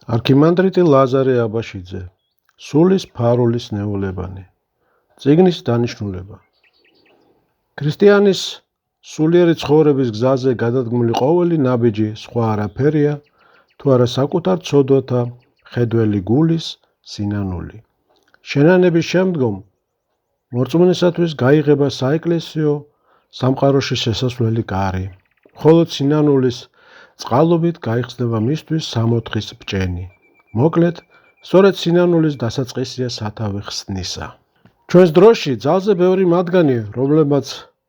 არქიმანდრიტი ლაზარე აბაშიძე, სულის ფარულის ნეულებანი, წიგნის დანიშნულება. ქრისტიანის სულიერი ცხოვრების გზაზე გადადგმული ყოველი ნაბიჯი სხვა არაფერია, თუ არა საკუთარ ცოდვათა ხედველი გულის სინანული. შენანების შემდგომ მორწმუნისათვის გაიღება საეკლესიო სამყაროში შესასვლელი კარი, მხოლოდ სინანულის წყალობით გაიხსნება მისთვის სამოთხის ბჭენი. მოკლედ, სწორედ სინანულის დასაწყისია სათავე ხსნისა. ჩვენს დროში ძალზე ბევრი მათგანი, რომლებმაც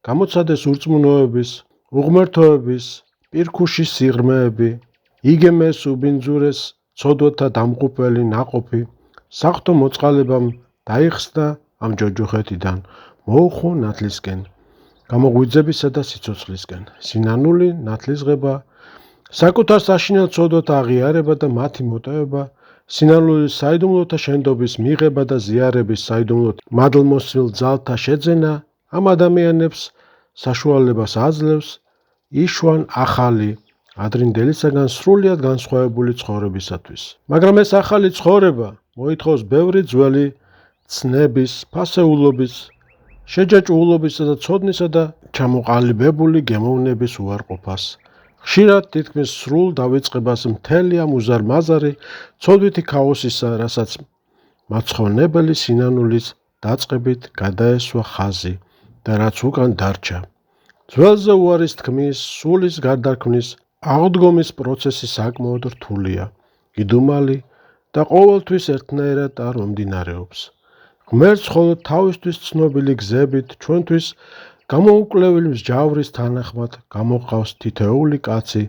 გამოცადეს ურწმუნოების, უღმერთოების, პირქუშის სიღრმეები, იგემეს უბინძურეს ცოდვათა დამღუპველი ნაყოფი, საღვთო მოწყალებამ დაიხსნა ამ ჯოჯოხეთიდან, მოუხო ნათლისკენ, გამოღვიძებისა და სიცოცხლისკენ. სინანული ნათლისღება, საკუთარ საშინელ ცოდვათა აღიარება და მათი მოტევება, სინანულის საიდუმლოთა შენდობის მიღება და ზიარების საიდუმლოდ მადლმოსილ ძალთა შეძენა ამ ადამიანებს საშუალებას აძლევს იშვან ახალი, ადრინდელისაგან სრულიად განსხვავებული ცხოვრებისათვის. მაგრამ ეს ახალი ცხოვრება მოითხოვს ბევრი ძველი ცნების, ფასეულობის, შეჯაჭვულობისა და ცოდნისა და ჩამოყალიბებული გემოვნების უარყოფას. ხშირად თითქმის სრულ დავიწყებას მთელი ამ უზარმაზარი ცოდვითი ქაოსისა, რასაც მაცხოვნებელი სინანულის დაწყებით გადაესვა ხაზი და რაც უკან დარჩა. ძველზე უარის თქმის, სულის გარდაქმნის, აღდგომის პროცესი საკმაოდ რთულია, იდუმალი და ყოველთვის ერთნაირად არ მომდინარეობს. ღმერთს მხოლოდ თავისთვის ცნობილი გზებით ჩვენთვის გამოუკლეველი მსჯავრის თანახმად გამოყავს თითოეული კაცი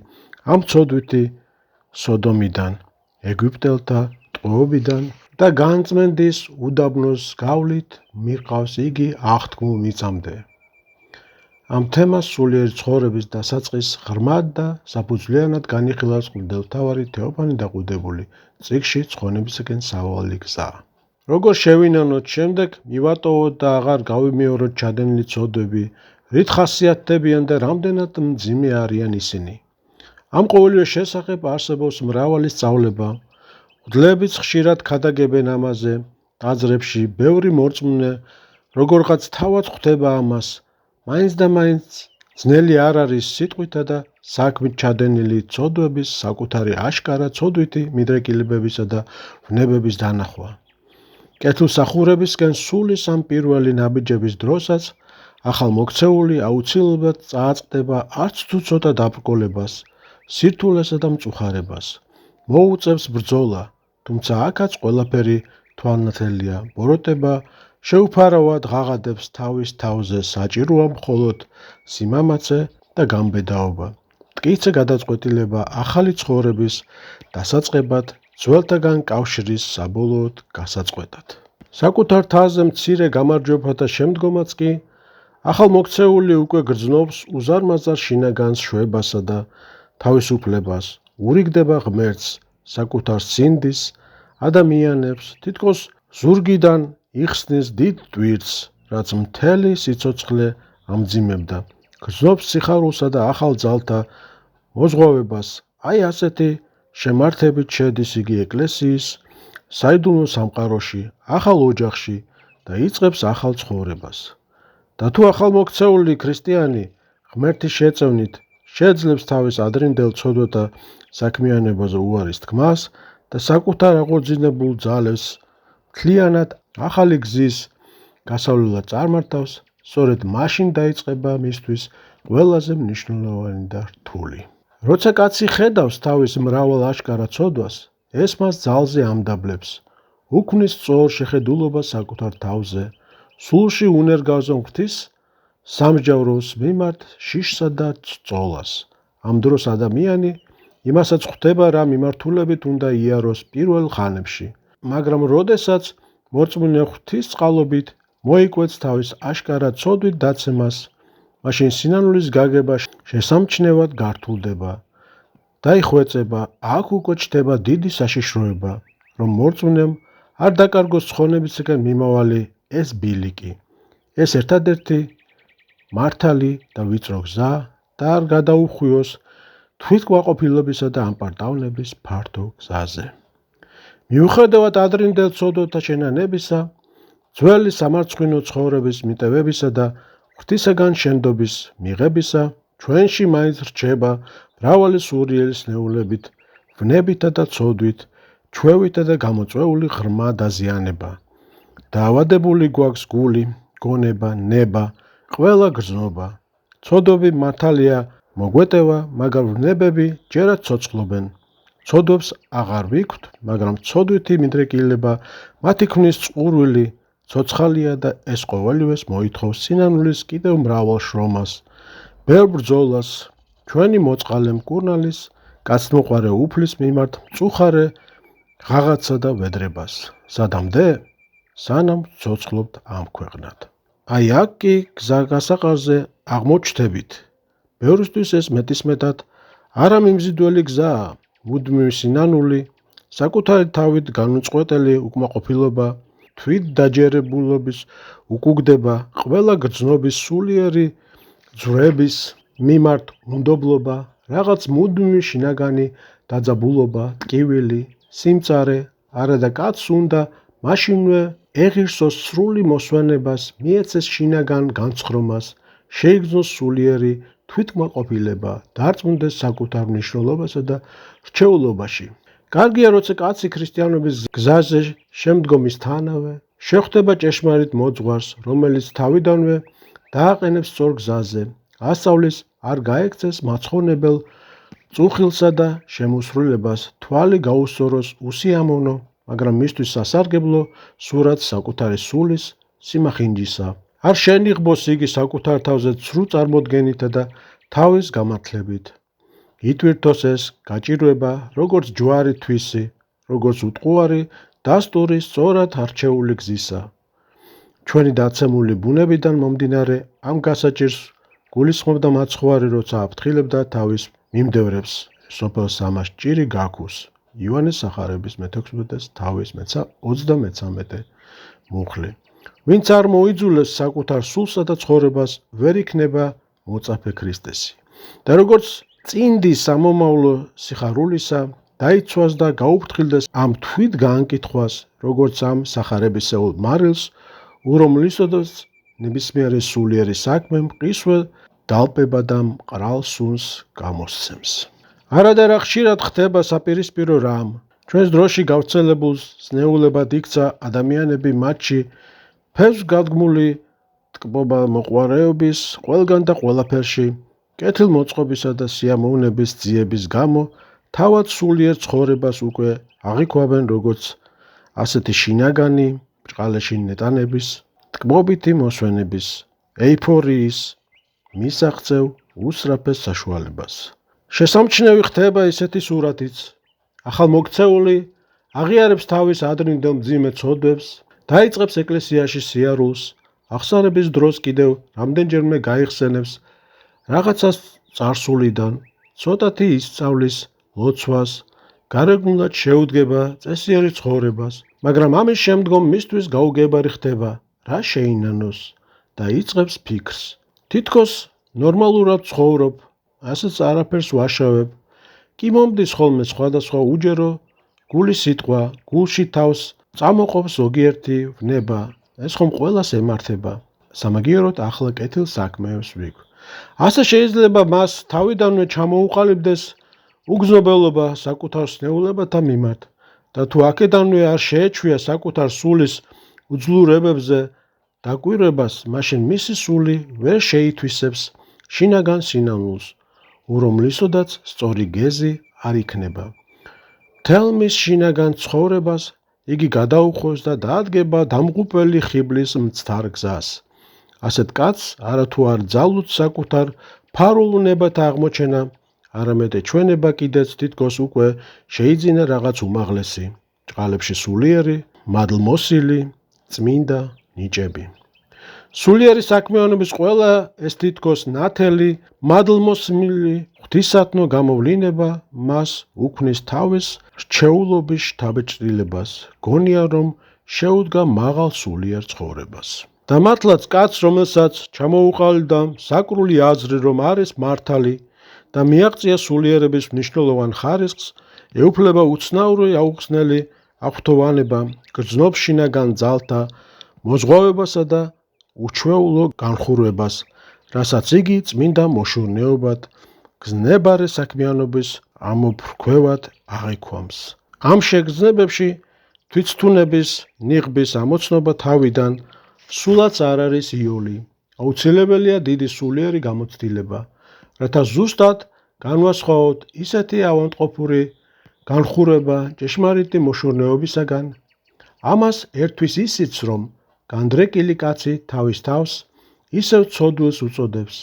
ამ ცოდვითი სოდომიდან, ეგვიპტელთა ტყვეობიდან და განწმენდის უდაბნოს გავლით მიყავს იგი აღთქმულ მიწამდე. ამ თემას სულიერი ცხოვრების დასაწყის ღრმად და საფუძვლიანად განიხილავს მღვდელმთავარი თეოფანი დაყუდებული წიგნში ცხონებისაკენ სავალალი გზა. როგორ შევინანოთ, შემდეგ მივატოვოთ და აღარ გავიმეოროთ ჩადენილი ცოდვები, რით ხასიათდებიან და რამდენად მძიმე არიან ისინი. ამ ყოველივე შესახებ არსებობს მრავალი სწავლება, მღვდლებიც ხშირად ქადაგებენ ამაზე, ტაძრებში ბევრი მორწმუნე როგორღაც თავად ხვდება ამას, მაინც და მაინც ძნელი არ არის სიტყვითა და საქმით ჩადენილი ცოდვების საკუთარი აშკარა ცოდვითი მიდრეკილებებისა და ვნებების დანახვა. კეთილსახურებისკენ სულის ამ პირველი ნაბიჯების დროსაც ახალმოქცეული აუცილებლად წააწყდება არც თუ ცოტა დაბრკოლებას, სირთულესა და მწუხარებას. მოუწევს ბრძოლა, თუმცა აქაც ყველაფერი თვალნათელია, ბოროტება შეუფარავად ღაღადებს თავის თავზე, საჭიროა მხოლოდ სიმამაცე და გამბედაობა, მტკიცე გადაწყვეტილება ახალი ცხოვრების დასაწყებად, ძველთაგან კავშირის საბოლოოდ გასაწყვეტად. საკუთარ თავზე მცირე გამარჯვებათა შემდგომაც კი ახალმოქცეული უკვე გრძნობს უზარმაზარ შინაგანს შვებასა და თავისუფლებას, ურიგდება ღმერთს, საკუთარ სინდის, ადამიანებს, თითქოს ზურგიდან იხსნის დიდ ტვირთს, რაც მთელი სიცოცხლე ამძიმებდა, გრძნობს სიხარულსა და ახალ ძალთა მოზღვავებას. აი ასეთი შემართებით შედის იგი ეკლესიის საიდუმლო სამყაროში, ახალ ოჯახში და იწყებს ახალ ცხოვრებას. და თუ ახალმოქცეული ქრისტიანი ღმერთის შეწევნით შეძლებს თავის ადრინდელ ცოდვათა საქმიანობაზე უარის თქმას და საკუთარ აღორძინებულ ძალებს მთლიანად ახალი გზის გასავლელად წარმართავს, სწორედ მაშინ დაიწყება მისთვის ყველაზე მნიშვნელოვანი და რთული. როცა კაცი ხედავს თავის მრავალ აშკარა ცოდვას, ეს მას ძალზე ამდაბლებს, უქმნის სწორ შეხედულობას საკუთარ თავზე, სულში უნერგავზე ღვთის სამსჯავროს მიმართ შიშსა და წწოლას. ამ დროს ადამიანი იმასაც ხვდება, რა მიმართულებით უნდა იაროს პირველ ხანებში. მაგრამ როდესაც მორწმუნე ღვთის წყალობით მოიკვეთს თავის აშკარა ცოდვით დაცემას, მაშინ სინანულის გაგება შესამჩნევად გართულდება, დაიხვეწება, აქ უკვე ჩნდება დიდი საშიშროება, რომ მორწმუნემ არ დაკარგოს ცხონებისაგან მიმავალი ეს ბილიკი, ეს ერთადერთი მართალი და ვიწრო გზა და არ გადაუხვიოს თვითკმაყოფილებისა და ამპარტავნების ფართო გზაზე. მიუხედავად ადრინდელ ცოდვათა შენანებისა, ძველი სამარცხვინო ცხოვრების მიტევებისა და ღვთისაგან შენდობის მიღებისა, ჩვენში მაინც რჩება მრავალი სურიელის ნეულებით, ვნებითა და ცოდვით, ჩვევითა და გამოწვეული ღრმა დაზიანება. დაავადებული გვაქვს გული, გონება, ნება, ყველა გრძნობა. ცოდვები მართალია მოგვეტევა, მაგრამ ვნებები ჯერაც ცოცხლობენ. ცოდვებს აღარ ვიქვთ, მაგრამ ცოდვითი მიდრეკილება მათი ქმნის წყურვილი, ცოცხალია და ეს ყოველივეს მოითხოვს სინანულის კიდევ მრავალ შრომას, ბევრ ბრძოლას, ჩვენი მოწყალე მკურნალის, კაცმოყვარე უფლის მიმართ მწუხარე ღაღაცა და ვედრებას. სადამდე? სანამ ცოცხლობთ ამ ქვეყნად. აი აქ კი გზა გასაყარზე აღმოჩნდებით. ბევრისთვის ეს მეტისმეტად არა მიმზიდველი გზაა, მუდმივი სინანული, საკუთარი თავით განუწყვეტელი უკმაყოფილება, თვით დაჯერებულობის უკუგდება, ყველა გრძნობის სულიერი ძვრების მიმართ უნდობლობა, რაღაც მუდმივი შინაგანი დაძაბულობა, ტკივილი, სიმწარე, არადა კაცს უნდა მაშინვე ეღირსოს სრული მოსვენებას, მიეცეს შინაგან განცხრომას, შეიგრძნოს სულიერი თვითკმაყოფილება, დარწმუნდეს საკუთარ მნიშვნელობასა და რჩეულობაში. კარგია, როცა კაცი ქრისტიანობის გზაზე შემდგომისთანავე შეხვდება ჭეშმარიტ მოძღვარს, რომელიც თავიდანვე დააყენებს სწორ გზაზე, ასწავლის არ გაექცეს მაცხონებელ წუხილსა და შემოსრულებას, თვალი გაუსწოროს უსიამოვნო, მაგრამ მისთვის სასარგებლო სურათ საკუთარი სულის სიმახინჯისა. არ შენიღბოს იგი საკუთარ თავზე ცრუ წარმოდგენითა და თავის გამართლებით. იტვირთოს ეს გაჭირვება, როგორც ჯვარი თვისი, როგორც უტყუარი დასტური სწორად არჩეული გზისა. ჩვენი დაცემული ბუნებიდან მომდინარე ამ გასაჭირს გულისხმობდა მაცხვარი, როცა აფრთხილებდა თავის მიმდევრებს, სოფელ სამას ჭირი გაქუს. ივანეს სახარების მე-16 თავის 33 მუხლი. ვინც არ მოიძულეს საკუთარ სულსა და ცხოვრებას, ვერ იქნება მოწაფე ქრისტესი. და როგორც წინდი სამომავლო სიხარულისა, დაიცვას და გაუფრთხილდეს ამ თვით გაანკითხვას, როგორც ამ სახარებისეულ მარილს, ურომლისოდაც ნებისმიერი სულიერი საქმე მყისვე დალპება და მყრალ სუნს გამოსცემს. არადა რა ხშირად ხდება საპირისპირო რამ, ჩვენს დროში გავრცელებულ ზნეულებად იქცა ადამიანები მათში ფევს გადგმული ტკბობა მოყვარეობის ყველგან და ყველაფერში, კეთილმოწყობისა და სიამოვნების ძიების გამო თავად სულიერ ცხოვრებას უკვე აღიქვამენ როგორც ასეთი შინაგანი, ბრჭყალეში ნეტანების, ტკბობითი მოსვენების, ეიფორიის, მისაღწევ უსწრაფეს საშუალებას. შესამჩნევი ხდება ისეთი სურათიც. ახალმოქცეული აღიარებს თავის ადრინდელ მძიმე ცოდვებს, დაიწყებს ეკლესიაში სიარულს, აღსარების დროს კიდევ რამდენჯერმე გაიხსენებს რაღაცას წარსულიდან, ცოტათი ისწავლის ლოცვას, გარეგნულად შეუდგება წესიერი ცხოვრებას, მაგრამ ამის შემდგომ მისთვის გაუგებარი ხდება, რა შეინანოს და იწყებს ფიქრს. თითქოს ნორმალურად ცხოვრობ, ასეც არაფერს ვაშავებ, კი მომდის ხოლმე სხვადასხვა უჯერო, გულის სიტყვა, გულში თავს წამოყოფს ზოგიერთი ვნება, ეს ხომ ყველას ემართება. სამაგიეროდ ახლა კეთილ საქმეებს ვიქვ. ასე შეიძლება მას თავიდანვე ჩამოუყალიბდეს უგზნობელობა საკუთარ სნეულებათა მიმართ და თუ აქედანვე არ შეეჩვია საკუთარ სულის უძლურებებზე დაკვირვებას, მაშინ მისი სული ვერ შეითვისებს შინაგან სინანულს, ურომლისოდაც სწორი გეზი არ იქნება. მთელ მის შინაგან ცხოვრებას იგი გადაუხოს და დაადგება დამღუპველი ხიბლის მცდარ გზას. ასეთ კაცს არათუ არ ძალუც საკუთარ ფარულ უნებათა აღმოჩენა, არამედ ეჩვენება კიდეც თითქოს უკვე შეიძინა რაღაც უმაღლესი, ჭყალებში სულიერი, მადლმოსილი, წმინდა ნიჭები. სულიერი საქმიანობის ყველა ეს თითქოს ნათელი, მადლმოსილი ღვთისათნო გამოვლინება მას უქმნის თავის რჩეულობის შთაბეჭდილებას, გონია რომ შეუდგა მაღალ სულიერ ცხოვრებას. და მართლაც კაცს, რომელსაც ჩამოუყალიბდა საკრული აზრი, რომ არის მართალი და მიაღწია სულიერების მნიშვნელოვან ხარისხს, ეუფლება უცნაური აუხსნელი აღვთოვანება გრძნობს შინაგან ძალთა მოზღვავებასა და უჩვეულო განხურვებას, რასაც იგი წმინდა მოშურნეობად, გზნებარე საქმიანობის ამოფრქვევად აღიქვამს. ამ შეგრძნებებში თვითწთუნების ნიღბის ამოცნობა თავიდან სულაც არ არის იოლი. აუცილებელია დიდი სულიერი გამოცდილება, რათა ზუსტად განვასხვაოთ ისეთი ავადმყოფური განხურვება ჭეშმარიტი მოშურნეობისაგან. ამას ერთვის ისიც, რომ განდრეკილი კაცი თავის თავს ისევ ცოდვილს უწოდებს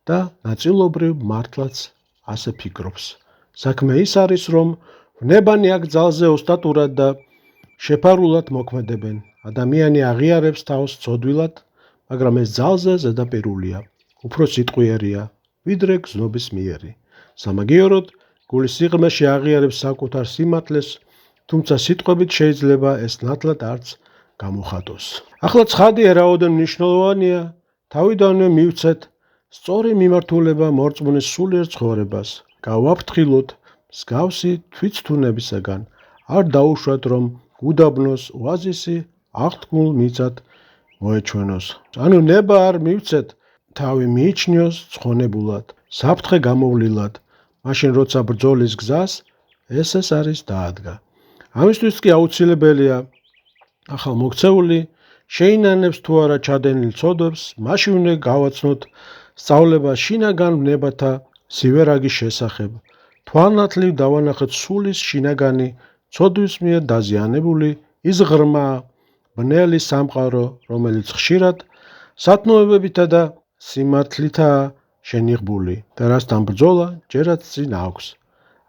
და ნაწილობრივ მართლაც ასე ფიქრობს. საქმე ის არის, რომ ვნებანი აქ ძალზე ოსტატურად და შეფარულად მოქმედებენ. ადამიანი აღიარებს თავს ცოდვილად, მაგრამ ეს ძალზე ზედაპირულია, უფრო სიტყვიერია, ვიდრე გზნობის მიერი. სამაგიეროდ, გულის სიღრმეში აღიარებს საკუთარ სიმართლეს, თუმცა სიტყვებით შეიძლება ეს ნათლად არც გამოხატოს. ახლა ცხადია, რაოდენ მნიშვნელოვანია თავიდანვე მივცეთ სწორი მიმართულება მორწმუნის სულიერ ცხოვრებას. გავაფრთხილოთ მსგავსი თვითწთუნებისაგან, არ დაუშვათ, რომ უდაბნოს ოაზისი აღთქმულ მიწად მოეჩვენოს. ანუ ნება არ მივცეთ, თავი მიიჩნიოს ცხონებულად, საფრთხე გამოვლილად, მაშინ როცა ბრძოლის გზას ეს არის დაადგა. ამისთვის კი აუცილებელია ახალ მოქცეული შეინანებს თუ არა ჩადენილ ცოდვებს, მაშინვე გავაცნოთ სწავლება შინაგან ვნებათა სივერაგის შესახებ. თვალნათლივ დავანახეთ სულის შინაგანი ცოდვის მიერ დაზიანებული ის ღრმა ბნელი სამყარო, რომელიც ხშირად სათნოებებითა და სიმართლითაა შენიღბული და რასთან ბრძოლა ჯერაც წინ აქვს.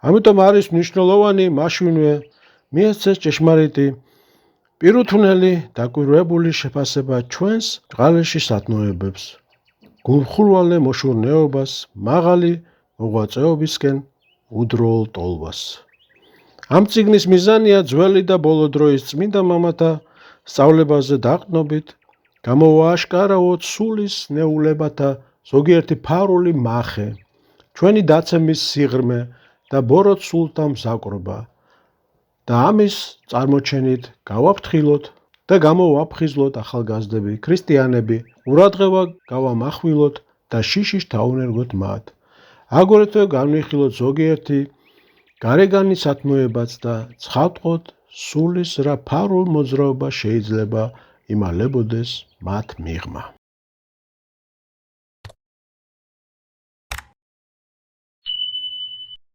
ამიტომ არის მნიშვნელოვანი მაშინვე მიეცეს ჭეშმარიტი პირუთვნელი დაკვირვებული შეფასება ჩვენს წყალში სათნოებებს, გულხურვალე მოშურნეობას, მაღალი მოღვაწეობისკენ უდროულ ტოლვას. ამ წიგნის მიზანია ძველი და ბოლო დროის წმინდა მამათა სწავლებაზე დაყრდნობით გამოააშკარავოთ სულის ნეულებათა ზოგიერთი ფარული მახე, ჩვენი დაცემის სიღრმე და ბოროტ სულთა მსაკრობა და ამის წარმოჩენით გავაფრთხილოთ და გამოვაფხიზლოთ ახალგაზრდები, ქრისტიანები, ყურადღება გავამახვილოთ და შიშის თავუნერგოთ მათ. აგრეთვე განვიხილოთ ზოგიერთი გარეგანი სათნოებაც და ცხადყოთ სულის რა ფარულ მოძრაობა შეიძლება იმალებოდეს მათ მიღმა.